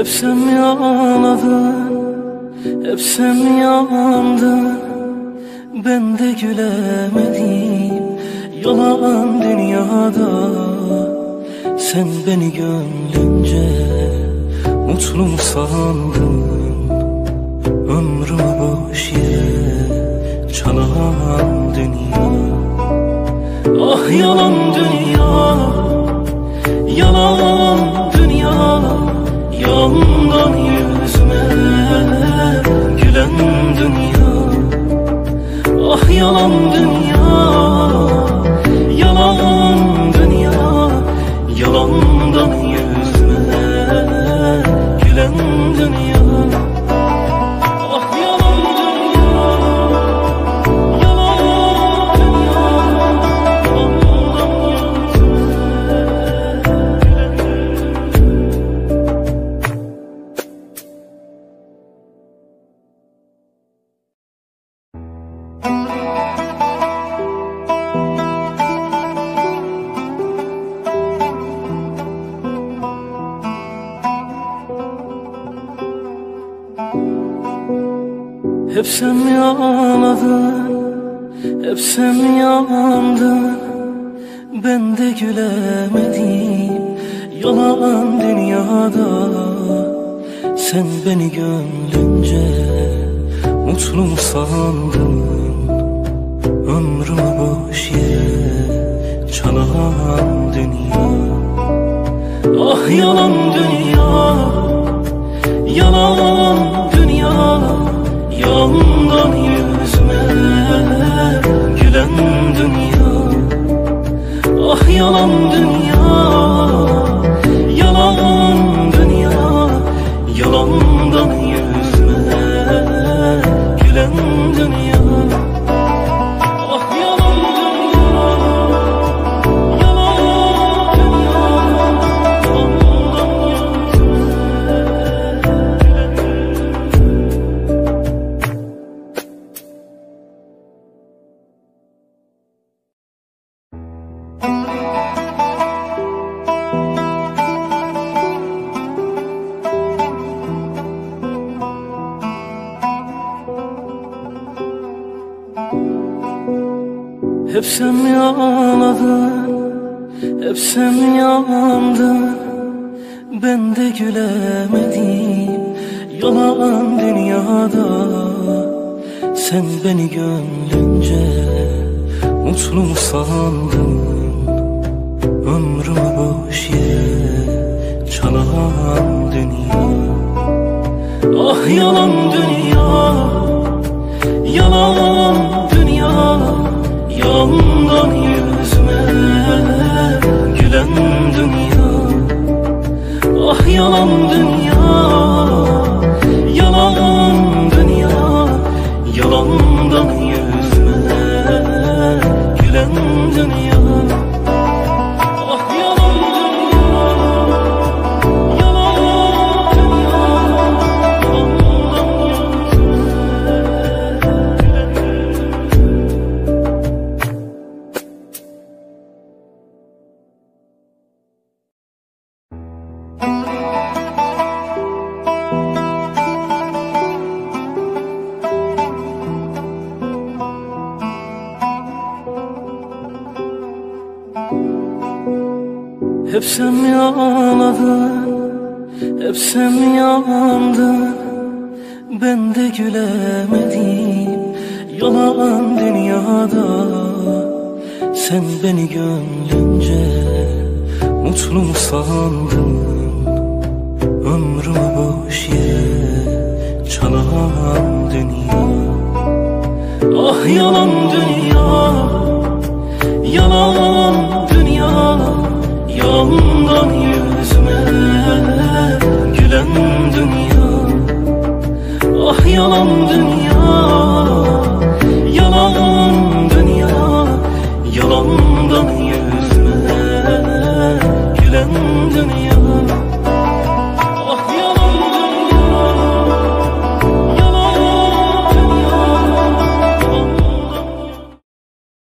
Hep sen mi ağladın, hep sen mi yandın? Ben de gülemedim yalan dünyada. Sen beni gönlünce mutlu mu sandın? Ömrümü boş yere çalan dünya. Ah yalan dünya, yalan dünya. Yandan yüzüme gülen dünya. Ah yalan dünya, yalan dünya. Yalandan yüzüme gülen dünya. Ah yalan dünya, yalan dünya. Yalandan hep sen mi ağladın, hep sen mi yandın? Ben de gülemedim yalan dünyada. Sen beni gönlünce mutlu mu sandın? Ömrümü boş yere çalan dünya. Ah yalan dünya, yalan dünya. Yandan yüzüme gülen dünya. Ah yalan dünya, yalan dünya. Yalandan yüzüme gülen dünya. Ah yalan dünya, yalan dünya. Yalandan hep sen mi ağladın, hep sen mi yandın? Ben de gülemedim yalan dünyada. Sen beni gönlünce mutlu mu sandın? Ömrümü boş yere çalan dünya. Ah yalan dünya, yalan dünya. Yandan yüzüme gülen dünya. Ah yalan dünya, yalan dünya. Yalandan yüzüme gülen dünya. Ah yalan dünya, yalan dünya. Yalandan hep sen mi ağladın, hep sen mi yandın? Ben de gülemedim yalan dünyada. Sen beni gönlünce mutlu mu sandın? Ömrümü boş yere çalan dünya. Ah yalan dünya, yalan dünya. Yandan yüzüme gülen dünya. Ah yalan dünya.